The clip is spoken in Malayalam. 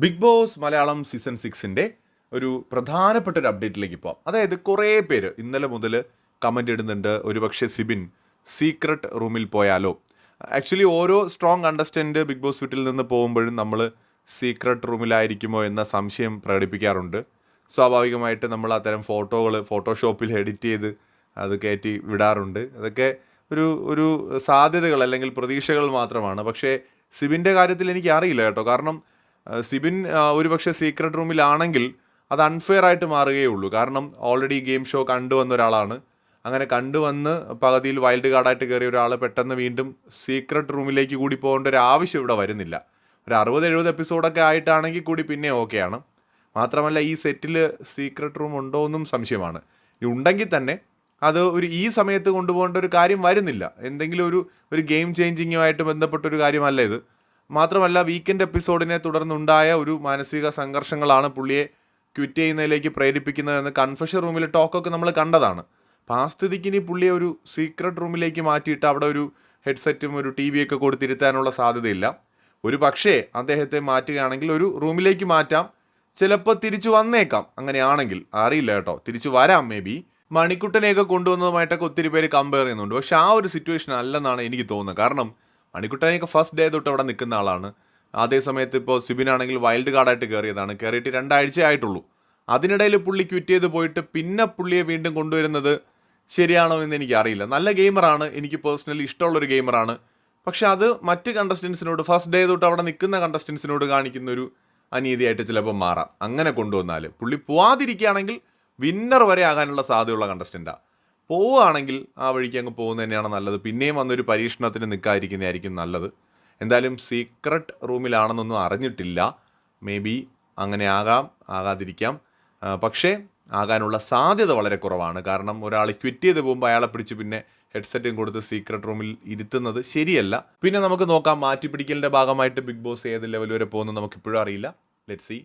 ബിഗ് ബോസ് മലയാളം സീസൺ 6 ഒരു പ്രധാനപ്പെട്ട ഒരു അപ്ഡേറ്റിലേക്ക് പോകാം. അതായത് കുറേ പേര് ഇന്നലെ മുതൽ കമൻ്റ് ഇടുന്നുണ്ട്, ഒരുപക്ഷെ സിബിൻ സീക്രട്ട് റൂമിൽ പോയാലോ. ആക്ച്വലി ഓരോ സ്ട്രോങ് കണ്ടസ്റ്റൻറ്റ് ബിഗ് ബോസ് വീട്ടിൽ നിന്ന് പോകുമ്പോഴും നമ്മൾ സീക്രട്ട് റൂമിലായിരിക്കുമോ എന്ന സംശയം പ്രകടിപ്പിക്കാറുണ്ട്. സ്വാഭാവികമായിട്ട് നമ്മൾ അത്തരം ഫോട്ടോകൾ ഫോട്ടോഷോപ്പിൽ എഡിറ്റ് ചെയ്ത് അത് കയറ്റി വിടാറുണ്ട്. അതൊക്കെ ഒരു ഒരു സാധ്യതകൾ അല്ലെങ്കിൽ പ്രതീക്ഷകൾ മാത്രമാണ്. പക്ഷേ സിബിൻ്റെ കാര്യത്തിൽ എനിക്ക് അറിയില്ല കേട്ടോ. കാരണം സിബിൻ ഒരുപക്ഷെ സീക്രട്ട് റൂമിലാണെങ്കിൽ അത് അൺഫെയർ ആയിട്ട് മാറുകയുള്ളൂ. കാരണം ഓൾറെഡി ഗെയിം ഷോ കണ്ടുവന്ന ഒരാളാണ്. അങ്ങനെ കണ്ടുവന്ന് പകുതിയിൽ വൈൽഡ് കാർഡായിട്ട് കയറിയ ഒരാൾ പെട്ടെന്ന് വീണ്ടും സീക്രട്ട് റൂമിലേക്ക് കൂടി പോകേണ്ട ഒരു ആവശ്യം ഇവിടെ വരുന്നില്ല. ഒരു 60-70 എപ്പിസോഡൊക്കെ ആയിട്ടാണെങ്കിൽ കൂടി പിന്നെ ഓക്കെയാണ്. മാത്രമല്ല ഈ സെറ്റിൽ സീക്രട്ട് റൂം ഉണ്ടോ എന്നും സംശയമാണ്. ഉണ്ടെങ്കിൽ തന്നെ അത് ഈ സമയത്ത് കൊണ്ടുപോകേണ്ട ഒരു കാര്യം വരുന്നില്ല. എന്തെങ്കിലും ഒരു ഗെയിം ചേഞ്ചിങ്ങുമായിട്ട് ബന്ധപ്പെട്ടൊരു കാര്യമല്ല ഇത്. മാത്രമല്ല വീക്കെൻഡ് എപ്പിസോഡിനെ തുടർന്നുണ്ടായ ഒരു മാനസിക സംഘർഷങ്ങളാണ് പുള്ളിയെ ക്വിറ്റ് ചെയ്യുന്നതിലേക്ക് പ്രേരിപ്പിക്കുന്നതെന്ന് കൺഫഷൻ റൂമിൽ ടോക്കൊക്കെ നമ്മൾ കണ്ടതാണ്. അപ്പോൾ ആ സ്ഥിതിക്ക് ഇനി പുള്ളിയെ ഒരു സീക്രട്ട് റൂമിലേക്ക് മാറ്റിയിട്ട് അവിടെ ഒരു ഹെഡ്സെറ്റും ഒരു ടി വിയൊക്കെ കൊടുത്തിരുത്താനുള്ള സാധ്യതയില്ല. ഒരു പക്ഷേ അദ്ദേഹത്തെ മാറ്റുകയാണെങ്കിൽ ഒരു റൂമിലേക്ക് മാറ്റാം, ചിലപ്പോൾ തിരിച്ചു വന്നേക്കാം. അങ്ങനെയാണെങ്കിൽ അറിയില്ല കേട്ടോ, തിരിച്ചു വരാം. മേ ബി മണിക്കുട്ടനെയൊക്കെ കൊണ്ടുവന്നതുമായിട്ടൊക്കെ ഒത്തിരി പേര് കമ്പയർ ചെയ്യുന്നുണ്ട്. പക്ഷെ ആ ഒരു സിറ്റുവേഷൻ അല്ലെന്നാണ് എനിക്ക് തോന്നുന്നത്. കാരണം മണിക്കുട്ടനെയൊക്കെ ഫസ്റ്റ് ഡേ തൊട്ട് അവിടെ നിൽക്കുന്ന ആളാണ്. അതേ സമയത്ത് ഇപ്പോൾ സിബിനാണെങ്കിൽ വൈൽഡ് കാർഡായിട്ട് കയറിയിട്ട് 2 ആഴ്ച ആയിട്ടുള്ളൂ. അതിനിടയിൽ പുള്ളി ക്വിറ്റ് ചെയ്ത് പോയിട്ട് പിന്നെ പുള്ളിയെ വീണ്ടും കൊണ്ടുവരുന്നത് ശരിയാണോ എന്ന് എനിക്കറിയില്ല. നല്ല ഗെയിമറാണ്, എനിക്ക് പേഴ്സണലി ഇഷ്ടമുള്ളൊരു ഗെയിമറാണ്. പക്ഷെ അത് മറ്റ് കണ്ടസ്റ്റൻസിനോട് ഫസ്റ്റ് ഡേ തൊട്ട് അവിടെ നിൽക്കുന്ന കണ്ടസ്റ്റൻസിനോട് കാണിക്കുന്ന ഒരു അനീതിയായിട്ട് ചിലപ്പോൾ മാറാം. അങ്ങനെ കൊണ്ടുവന്നാൽ പുള്ളി പോവാതിരിക്കുകയാണെങ്കിൽ വിന്നർ വരെ ആകാനുള്ള സാധ്യതയുള്ള കണ്ടസ്റ്റൻറ്റാണ്. പോവുകയാണെങ്കിൽ ആ വഴിക്ക് അങ്ങ് പോകുന്നത് തന്നെയാണ് നല്ലത്. പിന്നെയും വന്നൊരു പരീക്ഷണത്തിന് നിൽക്കാതിരിക്കുന്നതായിരിക്കും നല്ലത്. എന്തായാലും സീക്രട്ട് റൂമിലാണെന്നൊന്നും അറിഞ്ഞിട്ടില്ല. മേ ബി അങ്ങനെ ആകാതിരിക്കാം. പക്ഷേ ആകാനുള്ള സാധ്യത വളരെ കുറവാണ്. കാരണം ഒരാൾ ക്വിറ്റ് ചെയ്ത് പോകുമ്പോൾ അയാളെ പിടിച്ച് പിന്നെ ഹെഡ്സെറ്റും കൊടുത്ത് സീക്രട്ട് റൂമിൽ ഇരുത്തുന്നത് ശരിയല്ല. പിന്നെ നമുക്ക് നോക്കാം, മാറ്റിപ്പിടിക്കലിൻ്റെ ഭാഗമായിട്ട് ബിഗ് ബോസ് ഏത് ലെവൽ വരെ പോകുന്നത് നമുക്കിപ്പോഴും അറിയില്ല. Let's see.